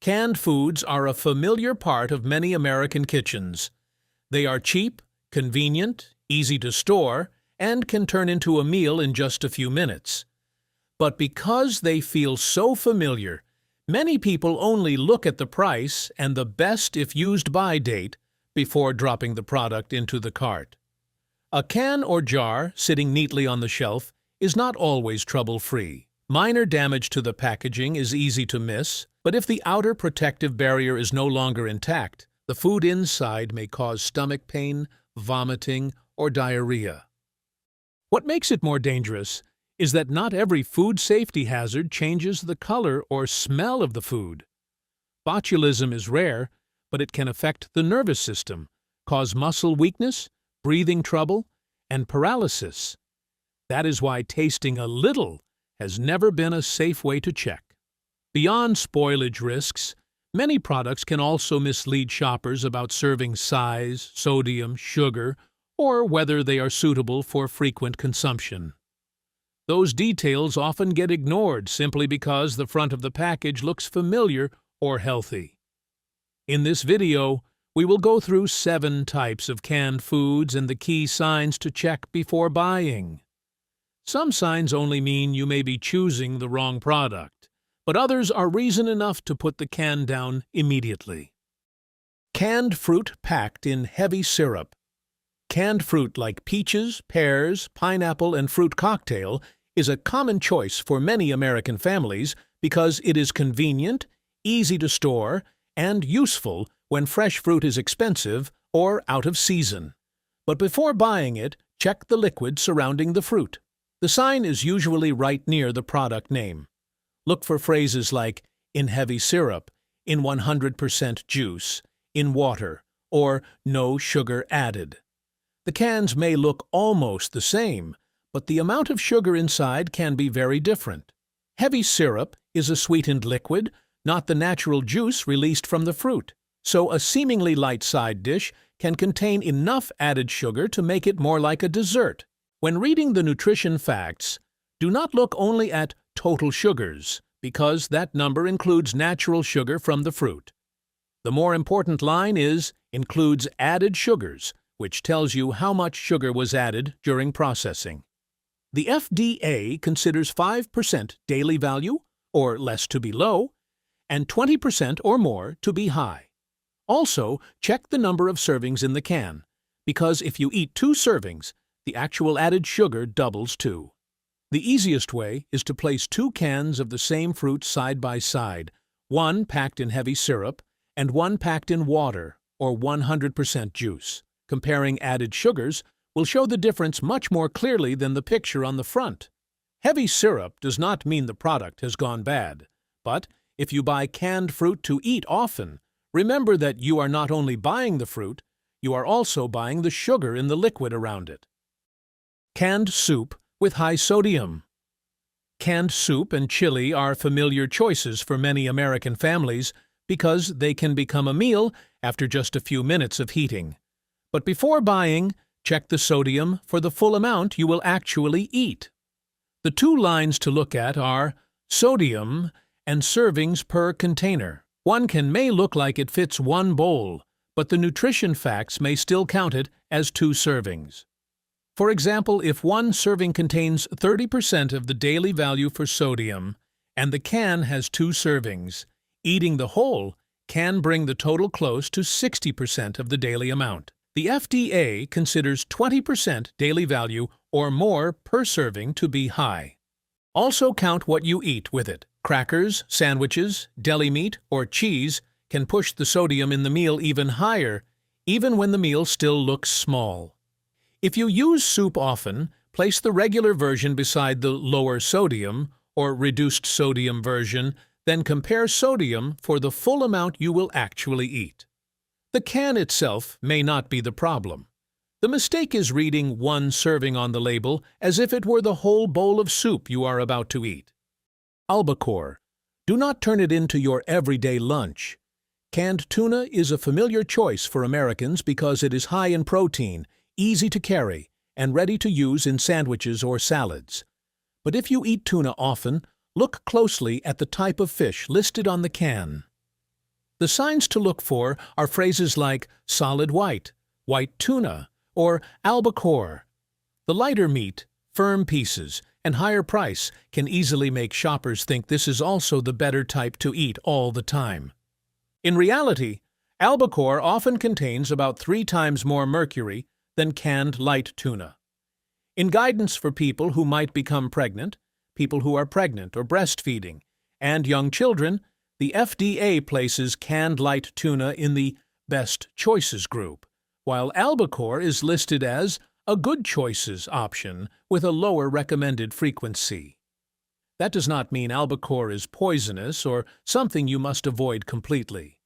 Canned foods are a familiar part of many American kitchens. They are cheap, convenient, easy to store, and can turn into a meal in just a few minutes. But because they feel so familiar, many people only look at the price and the best if used by date before dropping the product into the cart. A can or jar sitting neatly on the shelf is not always trouble-free. Minor damage to the packaging is easy to miss, but if the outer protective barrier is no longer intact, the food inside may cause stomach pain, vomiting, or diarrhea. What makes it more dangerous is that not every food safety hazard changes the color or smell of the food. Botulism is rare, but it can affect the nervous system, cause muscle weakness, breathing trouble, and paralysis. That is why tasting a little has never been a safe way to check. Beyond spoilage risks, many products can also mislead shoppers about serving size, sodium, sugar, or whether they are suitable for frequent consumption. Those details often get ignored simply because the front of the package looks familiar or healthy. In this video, we will go through 7 types of canned foods and the key signs to check before buying. Some signs only mean you may be choosing the wrong product, but others are reason enough to put the can down immediately. Canned fruit packed in heavy syrup. Canned fruit like peaches, pears, pineapple, and fruit cocktail is a common choice for many American families because it is convenient, easy to store, and useful when fresh fruit is expensive or out of season. But before buying it, check the liquid surrounding the fruit. The sign is usually right near the product name. Look for phrases like "in heavy syrup," "in 100% juice," "in water," or "no sugar added." The cans may look almost the same, but the amount of sugar inside can be very different. Heavy syrup is a sweetened liquid, not the natural juice released from the fruit, so a seemingly light side dish can contain enough added sugar to make it more like a dessert. When reading the nutrition facts, do not look only at total sugars, because that number includes natural sugar from the fruit. The more important line is includes added sugars, which tells you how much sugar was added during processing. The FDA considers 5% daily value, or less to be low, and 20% or more to be high. Also, check the number of servings in the can, because if you eat 2 servings, the actual added sugar doubles too. The easiest way is to place 2 cans of the same fruit side by side, one packed in heavy syrup and one packed in water or 100% juice. Comparing added sugars will show the difference much more clearly than the picture on the front. Heavy syrup does not mean the product has gone bad, but if you buy canned fruit to eat often, remember that you are not only buying the fruit, you are also buying the sugar in the liquid around it. Canned soup with high sodium. Canned soup and chili are familiar choices for many American families because they can become a meal after just a few minutes of heating. But before buying, check the sodium for the full amount you will actually eat. The 2 lines to look at are sodium and servings per container. One can may look like it fits 1 bowl, but the nutrition facts may still count it as 2 servings. For example, if 1 serving contains 30% of the daily value for sodium and the can has 2 servings, eating the whole can bring the total close to 60% of the daily amount. The FDA considers 20% daily value or more per serving to be high. Also count what you eat with it. Crackers, sandwiches, deli meat, or cheese can push the sodium in the meal even higher, even when the meal still looks small. If you use soup often, place the regular version beside the lower sodium or reduced sodium version, then compare sodium for the full amount you will actually eat. The can itself may not be the problem. The mistake is reading 1 serving on the label as if it were the whole bowl of soup you are about to eat. Albacore. Do not turn it into your everyday lunch. Canned tuna is a familiar choice for Americans because it is high in protein, easy to carry, and ready to use in sandwiches or salads. But if you eat tuna often, look closely at the type of fish listed on the can. The signs to look for are phrases like solid white, white tuna, or albacore. The lighter meat, firm pieces, and higher price can easily make shoppers think this is also the better type to eat all the time. In reality, albacore often contains about 3 times more mercury than canned light tuna. In guidance for people who might become pregnant, people who are pregnant or breastfeeding, and young children, the FDA places canned light tuna in the Best Choices group, while albacore is listed as a Good Choices option with a lower recommended frequency. That does not mean albacore is poisonous or something you must avoid completely.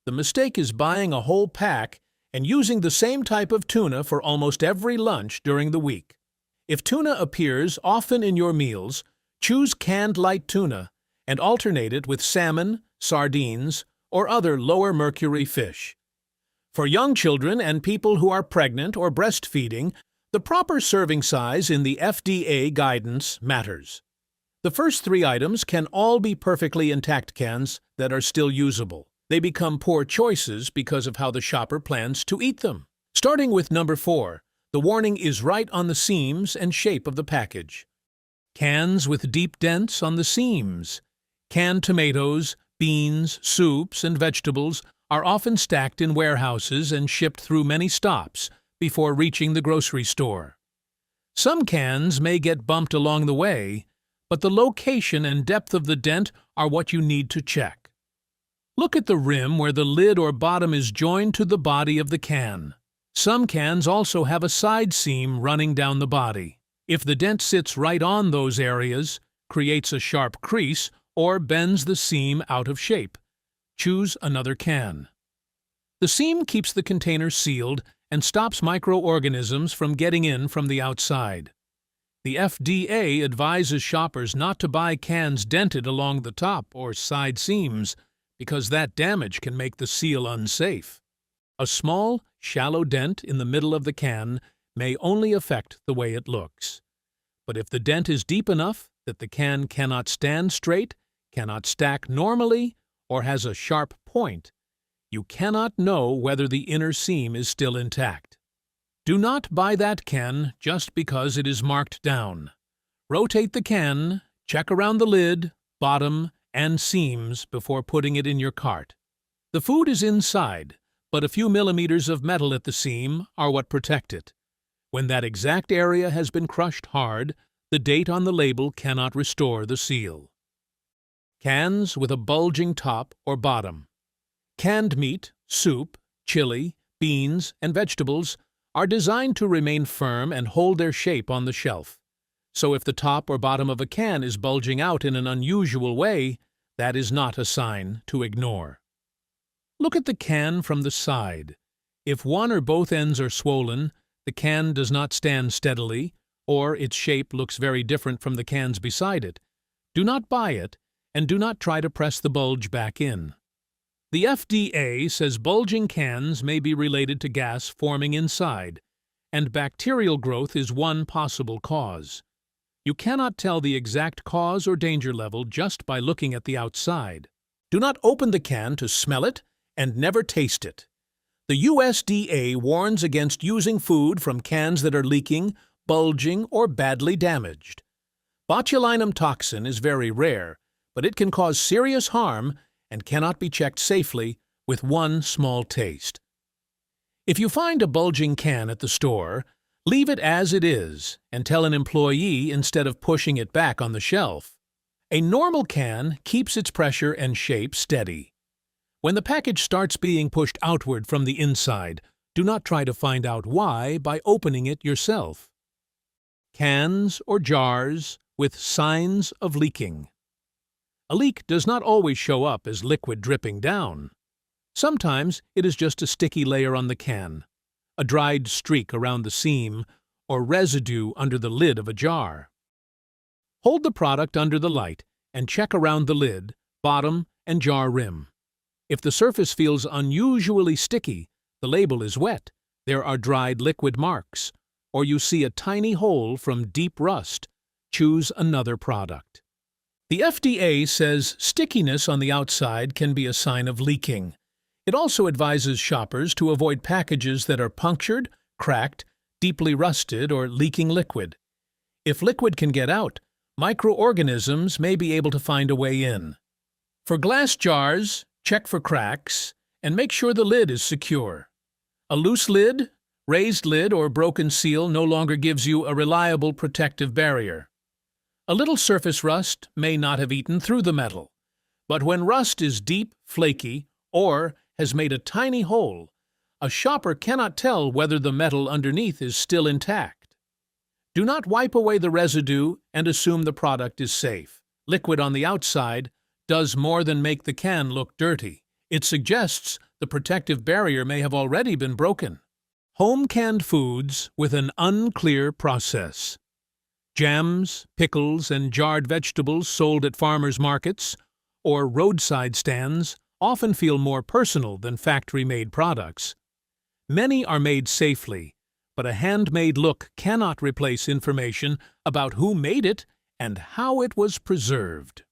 The mistake is buying a whole pack and using the same type of tuna for almost every lunch during the week. If tuna appears often in your meals, choose canned light tuna and alternate it with salmon, sardines, or other lower mercury fish. For young children and people who are pregnant or breastfeeding, the proper serving size in the FDA guidance matters. The first 3 items can all be perfectly intact cans that are still usable. They become poor choices because of how the shopper plans to eat them. Starting with number 4, the warning is right on the seams and shape of the package. Cans with deep dents on the seams. Canned tomatoes, beans, soups, and vegetables are often stacked in warehouses and shipped through many stops before reaching the grocery store. Some cans may get bumped along the way, but the location and depth of the dent are what you need to check. Look at the rim where the lid or bottom is joined to the body of the can. Some cans also have a side seam running down the body. If the dent sits right on those areas, creates a sharp crease, or bends the seam out of shape, choose another can. The seam keeps the container sealed and stops microorganisms from getting in from the outside. The FDA advises shoppers not to buy cans dented along the top or side seams because that damage can make the seal unsafe. A small, shallow dent in the middle of the can may only affect the way it looks. But if the dent is deep enough that the can cannot stand straight, cannot stack normally, or has a sharp point, you cannot know whether the inner seam is still intact. Do not buy that can just because it is marked down. Rotate the can, check around the lid, bottom, and seams before putting it in your cart. The food is inside, but a few millimeters of metal at the seam are what protect it. When that exact area has been crushed hard, the date on the label cannot restore the seal. Cans with a bulging top or bottom. Canned meat, soup, chili, beans, and vegetables are designed to remain firm and hold their shape on the shelf. So if the top or bottom of a can is bulging out in an unusual way, that is not a sign to ignore. Look at the can from the side. If one or both ends are swollen, the can does not stand steadily, or its shape looks very different from the cans beside it, do not buy it, and do not try to press the bulge back in. The FDA says bulging cans may be related to gas forming inside, and bacterial growth is one possible cause. You cannot tell the exact cause or danger level just by looking at the outside. Do not open the can to smell it and never taste it. The USDA warns against using food from cans that are leaking, bulging, or badly damaged. Botulinum toxin is very rare, but it can cause serious harm and cannot be checked safely with one small taste. If you find a bulging can at the store, leave it as it is and tell an employee instead of pushing it back on the shelf. A normal can keeps its pressure and shape steady. When the package starts being pushed outward from the inside, do not try to find out why by opening it yourself. Cans or jars with signs of leaking. A leak does not always show up as liquid dripping down. Sometimes it is just a sticky layer on the can, a dried streak around the seam, or residue under the lid of a jar. Hold the product under the light and check around the lid, bottom, and jar rim. If the surface feels unusually sticky, the label is wet, there are dried liquid marks, or you see a tiny hole from deep rust, choose another product. The FDA says stickiness on the outside can be a sign of leaking. It also advises shoppers to avoid packages that are punctured, cracked, deeply rusted, or leaking liquid. If liquid can get out, microorganisms may be able to find a way in. For glass jars, check for cracks and make sure the lid is secure. A loose lid, raised lid, or broken seal no longer gives you a reliable protective barrier. A little surface rust may not have eaten through the metal, but when rust is deep, flaky, or has made a tiny hole, a shopper cannot tell whether the metal underneath is still intact. Do not wipe away the residue and assume the product is safe. Liquid on the outside does more than make the can look dirty. It suggests the protective barrier may have already been broken. Home canned foods with an unclear process. Jams, pickles, and jarred vegetables sold at farmers' markets or roadside stands often feel more personal than factory-made products. Many are made safely, but a handmade look cannot replace information about who made it and how it was preserved.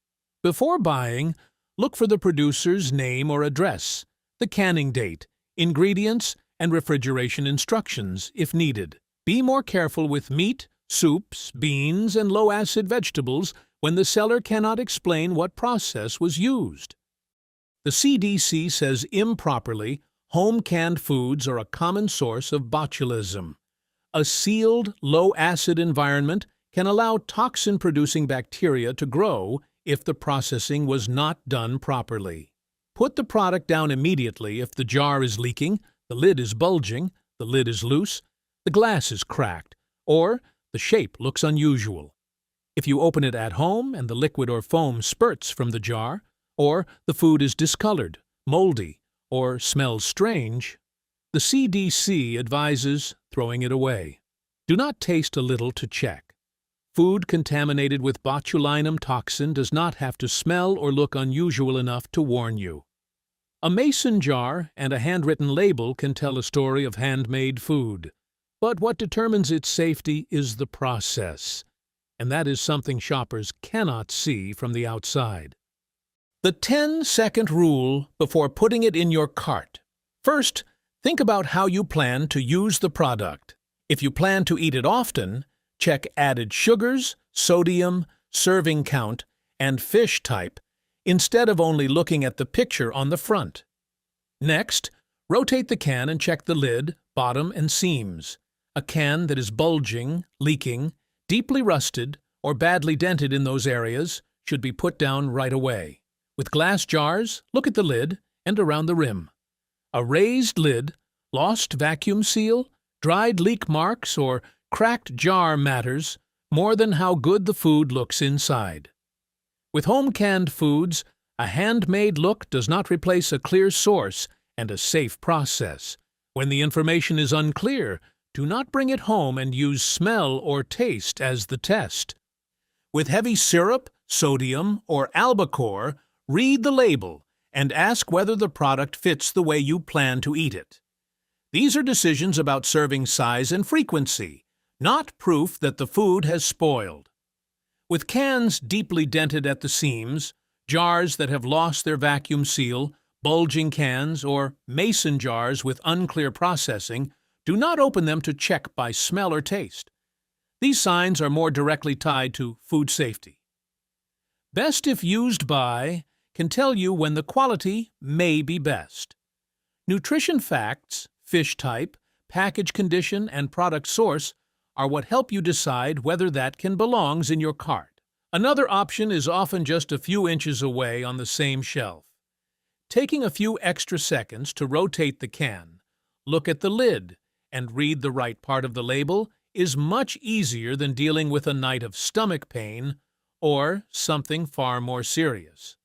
Before buying, look for the producer's name or address, the canning date, ingredients, and refrigeration instructions if needed. Be more careful with meat, soups, beans, and low-acid vegetables when the seller cannot explain what process was used. The CDC says improperly, home canned foods are a common source of botulism. A sealed, low-acid environment can allow toxin-producing bacteria to grow if the processing was not done properly. Put the product down immediately if the jar is leaking, the lid is bulging, the lid is loose, the glass is cracked, or the shape looks unusual. If you open it at home and the liquid or foam spurts from the jar, or the food is discolored, moldy, or smells strange, the CDC advises throwing it away. Do not taste a little to check. Food contaminated with botulinum toxin does not have to smell or look unusual enough to warn you. A mason jar and a handwritten label can tell a story of handmade food. But what determines its safety is the process, and that is something shoppers cannot see from the outside. The 10-second rule before putting it in your cart. First, think about how you plan to use the product. If you plan to eat it often, check added sugars, sodium, serving count, and fish type, instead of only looking at the picture on the front. Next, rotate the can and check the lid, bottom, and seams. A can that is bulging, leaking, deeply rusted, or badly dented in those areas should be put down right away. With glass jars, look at the lid and around the rim. A raised lid, lost vacuum seal, dried leak marks, or cracked jar matters more than how good the food looks inside. With home-canned foods, a handmade look does not replace a clear source and a safe process. When the information is unclear, do not bring it home and use smell or taste as the test. With heavy syrup, sodium, or albacore, read the label and ask whether the product fits the way you plan to eat it. These are decisions about serving size and frequency, not proof that the food has spoiled. With cans deeply dented at the seams, jars that have lost their vacuum seal, bulging cans, or mason jars with unclear processing, do not open them to check by smell or taste. These signs are more directly tied to food safety. Best if used by can tell you when the quality may be best. Nutrition facts, fish type, package condition, and product source are what help you decide whether that can belongs in your cart. Another option is often just a few inches away on the same shelf. Taking a few extra seconds to rotate the can, look at the lid, and read the right part of the label is much easier than dealing with a night of stomach pain or something far more serious.